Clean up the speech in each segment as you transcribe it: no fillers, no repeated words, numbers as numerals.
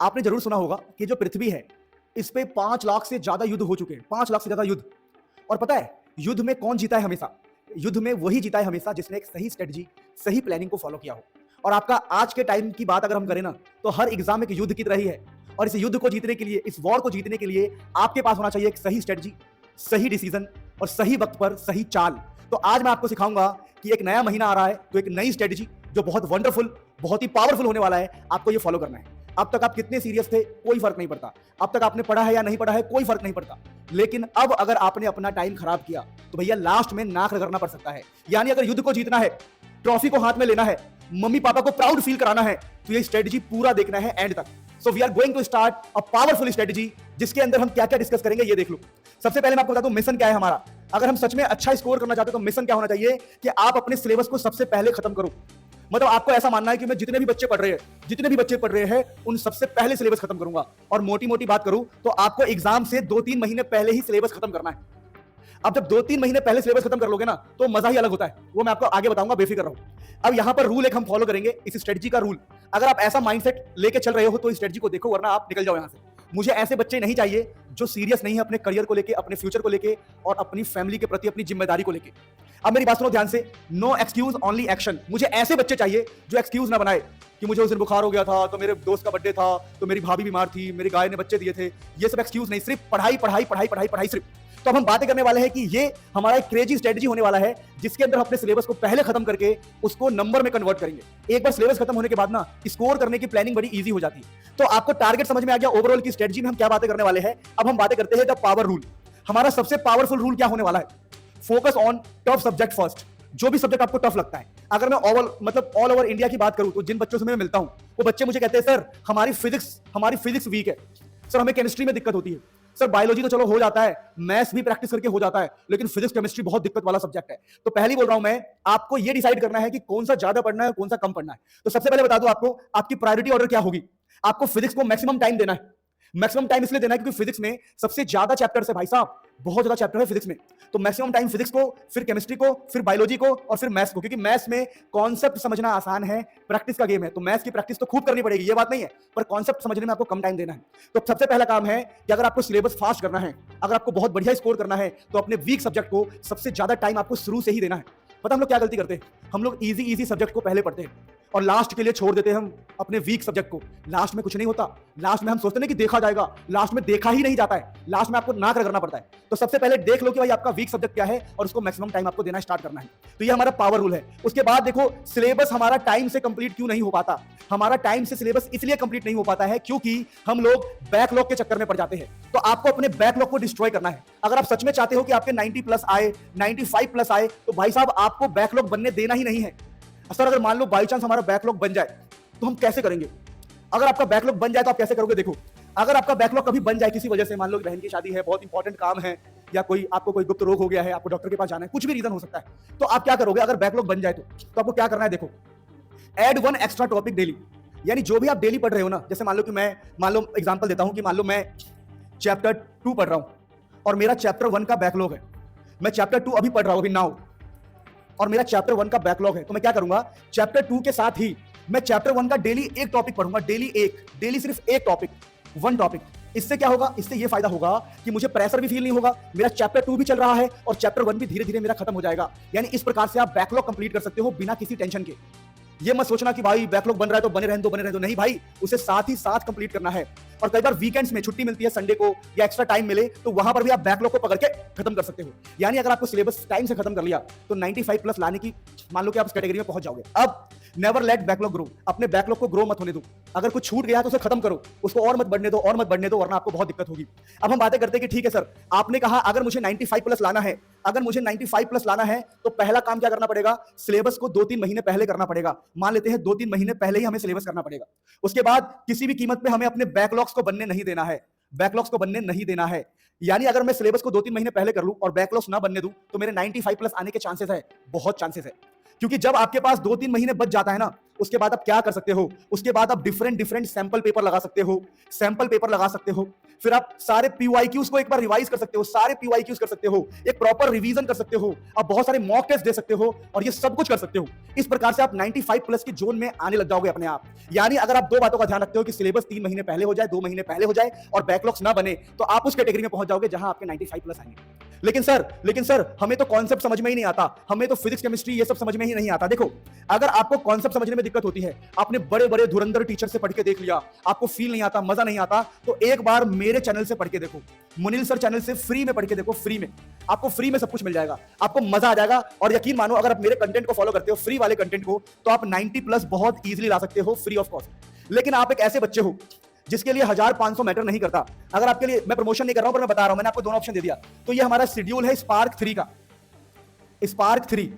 आपने जरूर सुना होगा कि जो पृथ्वी है इस पे 5 लाख से ज्यादा युद्ध हो चुके हैं, 5 लाख से ज्यादा युद्ध। और पता है युद्ध में कौन जीता है हमेशा? युद्ध में वही जीता है हमेशा जिसने एक सही स्ट्रेटजी, सही प्लानिंग को फॉलो किया हो। और आपका आज के टाइम की बात अगर हम करें ना, तो हर एग्जाम एक युद्ध की तरह ही है। और इस युद्ध को जीतने के लिए, इस वॉर को जीतने के लिए आपके पास होना चाहिए एक सही स्ट्रेटजी, सही डिसीजन और सही वक्त पर सही चाल। तो आज मैं आपको सिखाऊंगा कि एक नया महीना आ रहा है, तो एक नई स्ट्रेटजी जो बहुत वंडरफुल, बहुत ही पावरफुल होने वाला है, आपको ये फॉलो करना है। अब तक आप कितने सीरियस थे कोई फर्क नहीं पड़ता, अब तक आपने पढ़ा है या नहीं पढ़ा है कोई फर्क नहीं पड़ता, लेकिन अब अगर आपने अपना टाइम खराब किया तो भैया लास्ट में नाक रगड़ना पड़ सकता है। यानी अगर युद्ध को जीतना है, ट्रॉफी को हाथ में लेना है, मम्मी पापा को प्राउड फील कराना है, तो ये स्ट्रेटजी पूरा देखना है एंड तक। So we are going to start a powerful strategy, जिसके अंदर हम क्या क्या डिस्कस करेंगे ये देख लो। सबसे पहले मैं आपको बता दूं मिशन क्या है हमारा। अगर हम सच में अच्छा स्कोर करना चाहते हो तो मिशन क्या होना चाहिए कि आप अपने सिलेबस को सबसे पहले खत्म करो। मतलब आपको ऐसा मानना है कि मैं जितने भी बच्चे पढ़ रहे हैं उन सबसे पहले सिलेबस खत्म करूंगा। और मोटी मोटी बात करूं तो आपको एग्जाम से 2-3 महीने पहले ही सिलेबस खत्म करना है। अब जब 2-3 महीने पहले सिलेबस खत्म कर लोगे ना, तो मजा ही अलग होता है। वो मैं आपको आगे बताऊंगा, बेफिक्र रहो। अब यहां पर रूल एक हम फॉलो करेंगे, इस स्ट्रेटजी का रूल। अगर आप ऐसा माइंडसेट लेके चल रहे हो तो इस स्ट्रेटजी को देखो, वरना आप निकल जाओ यहां से। मुझे ऐसे बच्चे नहीं चाहिए जो सीरियस नहीं है अपने करियर को लेके, अपने फ्यूचर को लेके और अपनी फैमिली के प्रति अपनी जिम्मेदारी को लेके। अब मेरी बात सुनो ध्यान से, नो एक्सक्यूज ओनली एक्शन। मुझे ऐसे बच्चे चाहिए जो एक्सक्यूज ना बनाए कि मुझे उस दिन बुखार हो गया था, तो मेरे दोस्त का बर्थडे था, तो मेरी भाभी बीमार थी, मेरी गाय ने बच्चे दिए थे। ये सब एक्सक्यूज नहीं, सिर्फ पढ़ाई पढ़ाई पढ़ाई पढ़ाई पढ़ाई सिर्फ। तो अब हम बातें करने वाले हैं कि ये हमारा एक क्रेजी स्ट्रेटजी होने वाला है, जिसके अंदर अपने सिलेबस को पहले खत्म करके उसको नंबर में कन्वर्ट करेंगे। एक बार सिलेबस खत्म होने के बाद ना स्कोर करने की प्लानिंग बड़ी इजी हो जाती है। तो आपको टारगेट समझ में आ गया, ओवरऑल की स्ट्रेटजी में हम क्या बातें करने वाले हैं। अब हम बातें करते हैं द पावर रूल। हमारा सबसे पावरफुल रूल क्या होने वाला है? Focus on tough subject first. जो भी सब्जेक्ट आपको टफ लगता है, अगर मैं ऑल ओवर इंडिया की बात करूं तो जिन बच्चों से मैं मिलता हूं वो बच्चे मुझे कहते हैं सर हमारी फिजिक्स वीक है, सर हमें केमिस्ट्री में दिक्कत होती है, सर बायोलॉजी तो चलो हो जाता है, मैथ्स भी प्रैक्टिस करके हो जाता है, लेकिन फिजिक्स केमिस्ट्री बहुत दिक्कत वाला सब्जेक्ट है। तो पहले बोल रहा हूं मैं, आपको ये डिसाइड करना है कि कौन सा ज्यादा पढ़ना है, कौन सा कम पढ़ना है। तो सबसे पहले बता दूं आपको, आपकी प्रायोरिटी ऑर्डर क्या होगी। आपको फिजिक्स को मैक्सिमम टाइम देना है। मैक्सिमम टाइम इसलिए देना है क्योंकि फिजिक्स में सबसे ज्यादा चैप्टर्स है भाई साहब, बहुत ज्यादा चैप्टर है फिजिक्स में। तो मैक्सिमम टाइम फिजिक्स को, फिर केमिस्ट्री को, फिर बायोलॉजी को और फिर मैथ्स को, क्योंकि मैथ्स में कॉन्सेप्ट समझना आसान है, प्रैक्टिस का गेम है। तो मैथ्स की प्रैक्टिस तो खूब करनी पड़ेगी, ये बात नहीं है, पर कॉन्सेप्ट समझने में आपको कम टाइम देना है। तो सबसे पहला काम है कि अगर आपको सिलेबस फास्ट करना है, अगर आपको बहुत बढ़िया स्कोर करना है, तो अपने वीक सब्जेक्ट को सबसे ज्यादा टाइम आपको शुरू से ही देना है। पता हम लोग क्या गलती करते हैं? हम लोग इजी सब्जेक्ट को पहले पढ़ते हैं और लास्ट के लिए छोड़ देते हैं हम अपने वीक सब्जेक्ट को। लास्ट में कुछ नहीं होता, लास्ट में हम सोचते हैं कि देखा जाएगा, लास्ट में देखा ही नहीं जाता है, लास्ट में आपको नाक रगड़ना पड़ता है। तो सबसे पहले देख लो कि भाई आपका वीक सब्जेक्ट क्या है और उसको मैक्सिमम टाइम आपको देना स्टार्ट करना है। तो ये हमारा पावर रूल है। उसके बाद देखो, सिलेबस हमारा टाइम से कंप्लीट क्यों नहीं हो पाता? हमारा टाइम से सिलेबस इसलिए कंप्लीट नहीं हो पाता है क्योंकि हम लोग बैकलॉग के चक्कर में पड़ जाते हैं। तो आपको अपने बैकलॉग को डिस्ट्रॉय करना है। अगर आप सच में चाहते हो कि आपके 90 प्लस आए, 95 प्लस आए, तो भाई साहब आपको बैकलॉग बनने देना ही नहीं है। सर अगर मान लो बाई चांस हमारा बैकलॉग बन जाए तो हम कैसे करेंगे? अगर आपका बैकलॉग बन जाए तो आप कैसे करोगे? देखो, अगर आपका बैकलॉग कभी बन जाए किसी वजह से, मान लो बहन की शादी है, बहुत इंपॉर्टेंट काम है, या आपको कोई गुप्त रोग हो गया है, आपको डॉक्टर के पास जाना है, कुछ भी रीजन हो सकता है, तो आप क्या करोगे? अगर बैकलॉग बन जाए तो आपको क्या करना है? देखो, ऐड 1 एक्स्ट्रा टॉपिक डेली। यानी जो भी आप डेली पढ़ रहे हो ना, जैसे मान लो एग्जांपल देता हूं कि मान लो मैं चैप्टर 2 पढ़ रहा हूं और मेरा चैप्टर 1 का बैकलॉग है। मैं चैप्टर 2 अभी पढ़ रहा हूं, अभी नाउ, और मेरा चैप्टर 1 का बैकलॉग है। तो मैं क्या करूंगा? चैप्टर 2 के साथ ही मैं चैप्टर 1 का डेली एक टॉपिक पढ़ूंगा, डेली सिर्फ एक टॉपिक, 1 टॉपिक। इससे क्या होगा? इससे ये फायदा होगा कि मुझे प्रेशर भी फील नहीं होगा, मेरा चैप्टर 2 भी चल रहा है और चैप्टर 1 भी धीरे धीरे मेरा खत्म हो जाएगा। यानी इस प्रकार से आप बैकलॉग कंप्लीट कर सकते हो बिना किसी टेंशन के। ये मत सोचना कि भाई बैकलॉग बन रहा है तो बने रहने दो, नहीं भाई, उसे साथ ही साथ कंप्लीट करना है। और कई बार वीकेंड्स में छुट्टी मिलती है, संडे को या एक्स्ट्रा टाइम मिले, तो वहां पर भी आप बैकलॉग को पकड़ के खत्म कर सकते हो। यानी अगर आपको सिलेबस टाइम से खत्म कर लिया तो 95 प्लस लाने की, मान लो कि आप इस कैटेगरी में पहुंच जाओगे। अब नेवर लेट बैकलॉग ग्रो, अपने बैकलॉग को ग्रो मत होने दो। अगर कुछ छूट गया तो उसे खत्म करो, उसको और मत बढ़ने दो, वरना आपको बहुत दिक्कत होगी। अब हम बातें करते हैं कि ठीक है सर, आपने कहा अगर मुझे 95 प्लस लाना है, तो पहला काम क्या करना पड़ेगा? सिलेबस को 2-3 महीने पहले करना पड़ेगा। मान लेते हैं 2-3 महीने पहले ही हमें सिलेबस करना पड़ेगा। उसके बाद किसी भी कीमत पे हमें अपने बैकलॉग्स को बनने नहीं देना है। यानी अगर मैं सिलेबस को 2-3 महीने पहले कर लूं और बैकलॉग्स ना बनने दूं, तो मेरे 95 प्लस आने के चांसेस है, बहुत चांसेस है। क्योंकि जब आपके पास 2-3 महीने बच जाता है ना, उसके बाद आप क्या कर सकते हो, उसके बाद आप डिफरेंट डिफरेंट सैंपल पेपर लगा सकते हो, सैंपल पेपर लगा सकते हो, फिर आप सारे पीवाईक्यूज को एक बार रिवाइज कर सकते हो, सारे पीवाईक्यूज कर सकते हो, एक प्रॉपर रिवीजन कर सकते हो, आप बहुत सारे मॉक टेस्ट दे सकते हो और ये सब कुछ कर सकते हो। इस प्रकार से आप 95 प्लस की जोन में आने लग जाओगे अपने आप। यानी अगर आप दो बातों का ध्यान रखते हो कि सिलेबस 3 महीने पहले हो जाए, 2 महीने पहले हो जाए और बैकलॉग्स ना बने, तो आप उस कैटेगरी में पहुंच जाओगे जहां आपके 95 प्लस आएंगे। लेकिन सर हमें तो कॉन्सेप्ट समझ में ही नहीं आता, हमें तो फिजिक्स केमिस्ट्री ये सब समझ में ही नहीं आता। देखो, अगर आपको कॉन्सेप्ट समझने में दिक्कत होती है, आपने बड़े बड़े धुरंधर टीचर से पढ़ के देख लिया, आपको फील नहीं आता, मजा नहीं आता, तो एक बार मेरे चैनल से पढ़ के देखो, मुनील सर चैनल से फ्री में पढ़ के देखो, फ्री में आपको फ्री में सब कुछ मिल जाएगा, आपको मजा आ जाएगा। और यकीन मानो, अगर आप मेरे कंटेंट को फॉलो करते हो, फ्री वाले कंटेंट को, तो आप 90 प्लस बहुत इजीली ला सकते हो फ्री ऑफ कॉस्ट। लेकिन आप एक ऐसे बच्चे हो जिसके लिए 1500 मैटर नहीं करता। अगर आपके लिए, मैं प्रमोशन नहीं कर रहा हूं पर मैं बता रहा हूं, मैंने आपको दोनों ऑप्शन दे दिया। तो ये हमारा शेड्यूल है स्पार्क 3 का, स्पार्क 3।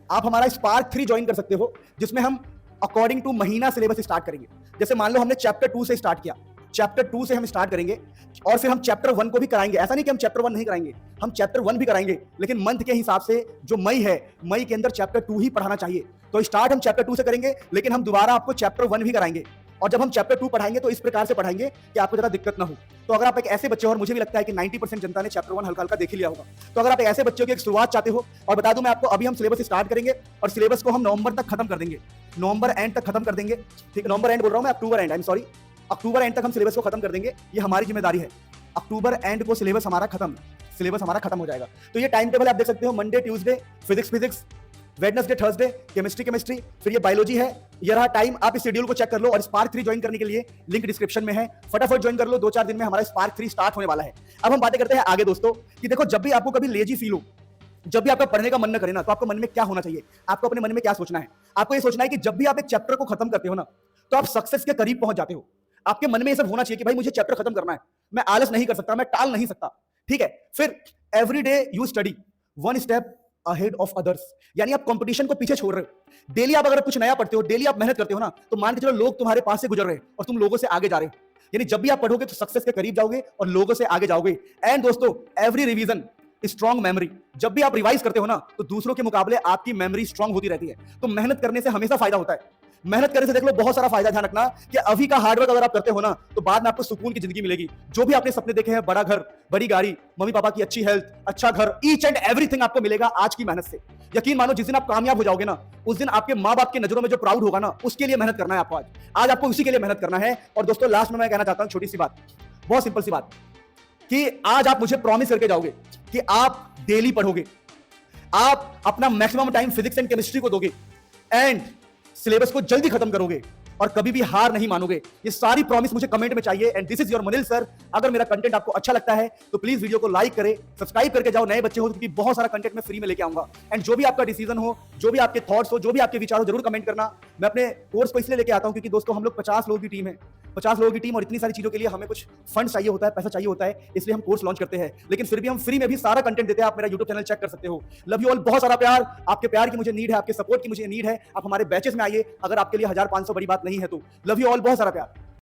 आप हमारा स्पार्क 3 ज्वाइन कर सकते हो, जिसमें हम अकॉर्डिंग टू महीना सिलेबस स्टार्ट करेंगे। जैसे मान लो हमने चैप्टर 2 से स्टार्ट किया, चैप्टर 2 से हम स्टार्ट करेंगे और फिर हम चैप्टर 1 को भी कराएंगे। ऐसा नहीं कि हम चैप्टर 1 नहीं कराएंगे, हम चैप्टर 1 भी कराएंगे, लेकिन मंथ के हिसाब से जो मई है, मई के अंदर चैप्टर 2 ही पढ़ाना चाहिए। तो स्टार्ट हम चैप्टर 2 से करेंगे, लेकिन हम दोबारा आपको चैप्टर 1 भी कराएंगे। और जब हम चैप्टर 2 पढ़ाएंगे तो इस प्रकार से पढ़ाएंगे कि आपको ज़्यादा दिक्कत ना हो। तो अगर आप एक ऐसे बच्चे हो, और मुझे भी लगता है कि 90% जनता ने चैप्टर 1 हल्का हल्का देख ही लिया होगा, तो अगर आप एक ऐसे बच्चों की एक शुरुआत चाहते हो, और बता दूं मैं आपको, अभी हम सिलेबस स्टार्ट करेंगे और सिलेबस को हम नवंबर तक खत्म कर देंगे, नवंबर एंड तक खत्म कर देंगे। ठीक, नवंबर एंड बोल रहा हूं मैं, October and, I am sorry, October and तक हम सिलेबस को खत्म कर देंगे, ये हमारी जिम्मेदारी है। अक्टूबर एंड को सिलेबस हमारा खत्म हो जाएगा। तो ये टाइम टेबल आप देख सकते हो, Monday Tuesday physics, Wednesday Thursday chemistry, फिर ये बायोलॉजी है। ये रहा टाइम, आप इस शेड्यूल को चेक कर लो। और स्पार्क 3 ज्वाइन करने के लिए लिंक डिस्क्रिप्शन में है, फटाफट ज्वाइन कर लो। 2-4 दिन में हमारा स्पार्क 3 स्टार्ट होने वाला है। अब हम बातें करते हैं आगे दोस्तों, कि देखो, जब भी आपको कभी लेजी फील हो, जब भी आपका पढ़ने का मन न करे ना, तो आपको मन में क्या होना चाहिए, आपको अपने मन में क्या सोचना है? आपको ये सोचना है कि जब भी आप एक चैप्टर को खत्म करते हो ना, तो आप सक्सेस के करीब पहुंच जाते हो। आपके मन में ये सब होना चाहिए कि भाई मुझे चैप्टर खत्म करना है, मैं आलस नहीं कर सकता, मैं टाल नहीं सकता। ठीक है, फिर every day you study 1 step ahead of others, यानी आप कंपटीशन को पीछे छोड़ रहे हो। डेली आप अगर कुछ नया पढ़ते हो, डेली आप मेहनत करते हो ना, तो मान के चलो लोग तुम्हारे पास से गुजर रहे हैं और तुम लोगों से आगे जा रहे हो। यानी जब भी आप पढ़ोगे तो सक्सेस के करीब जाओगे और लोगों से आगे जाओगे। एंड दोस्तों, एवरी रिवीजन स्ट्रॉन्ग मेमोरी, जब भी आप रिवाइज करते हो ना, तो दूसरों के मुकाबले आपकी मेमोरी स्ट्रॉन्ग होती रहती है। तो मेहनत करने से हमेशा फायदा होता है। मेहनत करने से देख लो बहुत सारा फायदा। ध्यान रखना कि अभी का हार्डवर्क अगर आप करते हो ना, तो बाद में आपको सुकून की जिंदगी मिलेगी। जो भी आपने सपने देखे हैं, बड़ा घर, बड़ी गाड़ी, मम्मी पापा की अच्छी हेल्थ, अच्छा घर, ईच एंड एवरीथिंग आपको मिलेगा आज की मेहनत से। यकीन मानो, जिस दिन आप कामयाब हो जाओगे ना, उस दिन आपके माँ बाप की नजरों में जो प्राउड होगा ना, उसके लिए मेहनत करना है आपको। आज आपको उसी के लिए मेहनत करना है। और दोस्तों, लास्ट में मैं कहना चाहता हूं छोटी सी बात, बहुत सिंपल सी बात, कि आज आप मुझे प्रॉमिस करके जाओगे कि आप डेली पढ़ोगे, आप अपना maximum time physics and chemistry को दोगे, एंड सिलेबस को जल्दी खत्म करोगे और कभी भी हार नहीं मानोगे। ये सारी प्रॉमिस मुझे कमेंट में चाहिए। And this is your Munil sir. अगर मेरा कंटेंट आपको अच्छा लगता है तो प्लीज वीडियो को लाइक करें, सब्सक्राइब करके जाओ, नए बच्चे हो, क्योंकि बहुत सारा कंटेंट मैं फ्री में लेके आऊंगा। एंड जो भी आपका डिसीजन हो, जो भी आपके थॉट्स हो, जो भी आपके विचार हो, जरूर कमेंट करना। मैं अपने कोर्स को इसलिए लेके आता हूं क्योंकि दोस्तों, हम लोग 50 लोगों की टीम है, 50 लोगों की टीम, और इतनी सारी चीजों के लिए हमें कुछ फंड चाहिए होता है, पैसा चाहिए होता है, इसलिए हम कोर्स लॉन्च करते हैं। लेकिन फिर भी हम फ्री में भी सारा कंटेंट देते हैं। आप मेरा यूट्यूब चैनल चेक कर सकते हो। लव यू ऑल, बहुत सारा प्यार, आपके प्यार की मुझे नीड है, आपके सपोर्ट की मुझे नीड है। आप हमारे बैचेस में आइए, अगर आपके लिए 1500 बड़ी बात नहीं है तो। लव यू ऑल, बहुत सारा प्यार।